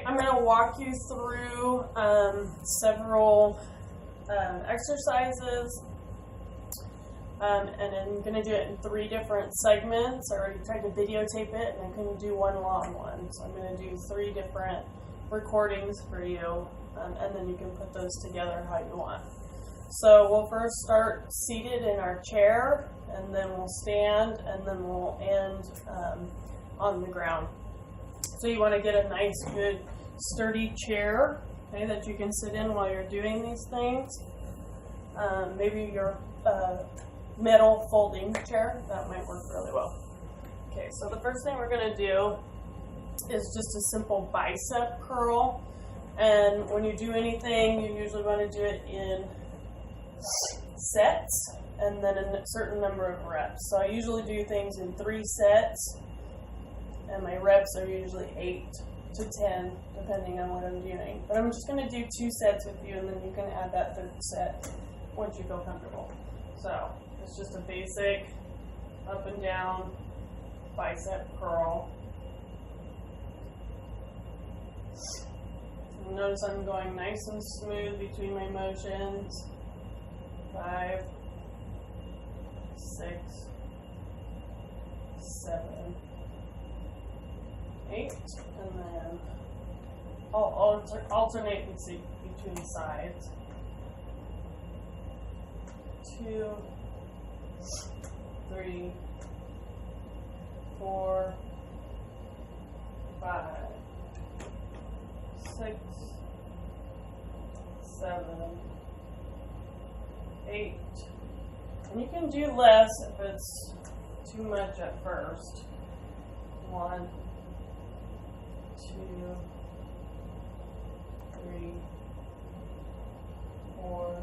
I'm going to walk you through several exercises, and I'm going to do it in 3 different segments. I already tried to videotape it, and I'm going to do one long one. So I'm going to do 3 different recordings for you, and then you can put those together how you want. So we'll first start seated in our chair, and then we'll stand, and then we'll end on the ground. So you want to get a nice, good, sturdy chair, okay, that you can sit in while you're doing these things. Maybe your metal folding chair, that might work really well. Okay, so the first thing we're going to do is just a simple bicep curl. And when you do anything, you usually want to do it in sets and then a certain number of reps. So I usually do things in 3 sets, and my reps are usually 8 to 10, depending on what I'm doing. But I'm just going to do 2 sets with you, and then you can add that 3rd set once you feel comfortable. So it's just a basic up and down bicep curl. And notice I'm going nice and smooth between my motions. 5, 6, 7, 8, and then I'll alternate between sides. 2, 3, 4, 5, 6, 7, 8. And you can do less if it's too much at first. 1, 2, 3, 4,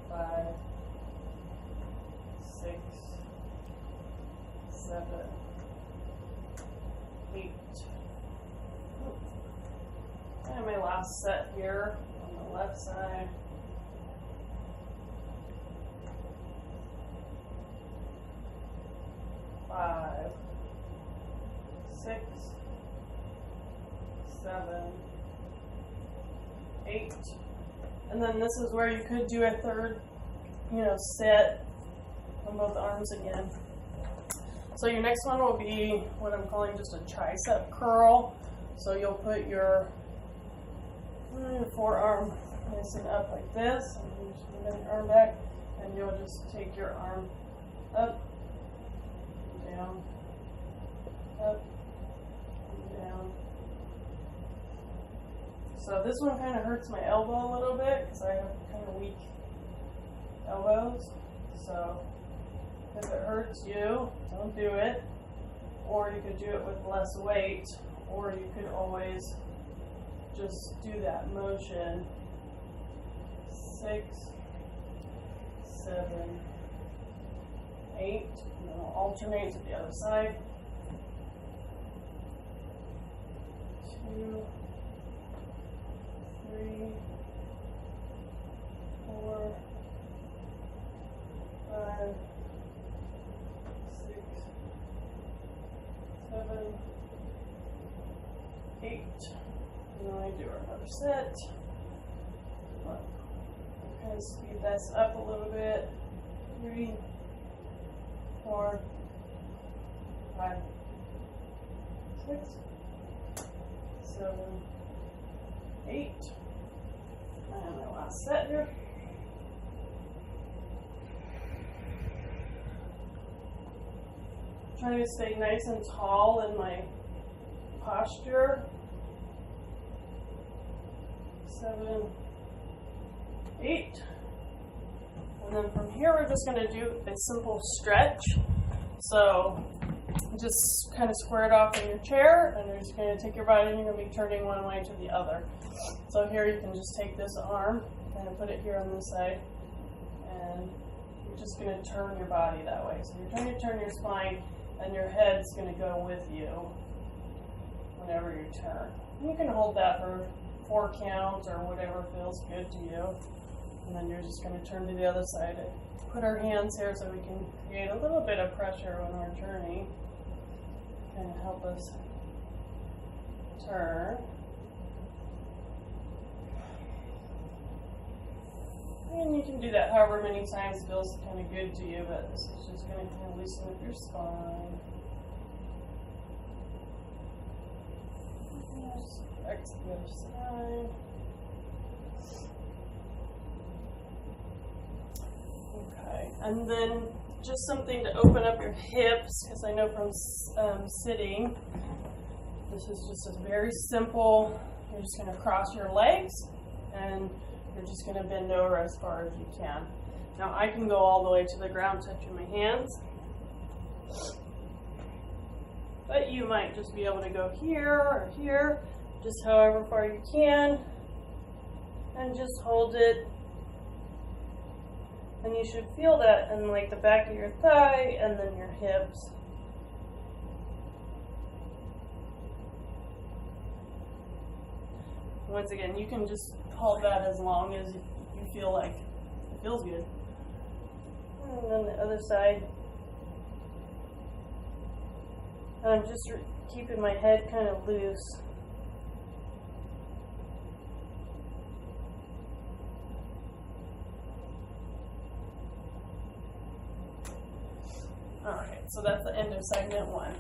5, 6, 7, 8. And my last set here on the left side. 5, 6, 7, 8. And then this is where you could do a 3rd, set on both arms again. So your next one will be what I'm calling just a tricep curl. So you'll put your forearm nice and up like this, and you just bring your arm back, and you'll just take your arm up, down, up, and down. So this one kind of hurts my elbow a little bit because I have kind of weak elbows. So if it hurts you, don't do it. Or you could do it with less weight, or you could always just do that motion. 6, 7, 8, and then I'll alternate to the other side. 2, 3, 4, 5, 6, 7, 8. And then I do another set. Kind of speed this up a little bit. 3, 4, 5, 6, 7, 8. And my last set here. Trying to stay nice and tall in my posture. 7, 8. And then from here we're just going to do a simple stretch. So just kind of square it off in your chair, and you're just going to take your body and you're going to be turning one way to the other. So here you can just take this arm and put it here on this side, and you're just going to turn your body that way. So you're trying to turn your spine, and your head's going to go with you whenever you turn. And you can hold that for 4 counts or whatever feels good to you. And then you're just going to turn to the other side. Put our hands here so we can create a little bit of pressure when we're turning. Kind of help us turn. And you can do that however many times feels kind of good to you, but this is just going to kind of loosen up your spine. Back to the other side. Okay, and then just something to open up your hips, because I know from sitting, this is just a very simple, you're just going to cross your legs, and you're just going to bend over as far as you can. Now I can go all the way to the ground touching my hands, but you might just be able to go here or here, just however far you can, and just hold it. And you should feel that in like the back of your thigh and then your hips. Once again, you can just hold that as long as you feel like it feels good. And then the other side. And I'm just keeping my head kind of loose. Alright, so that's the end of segment 1.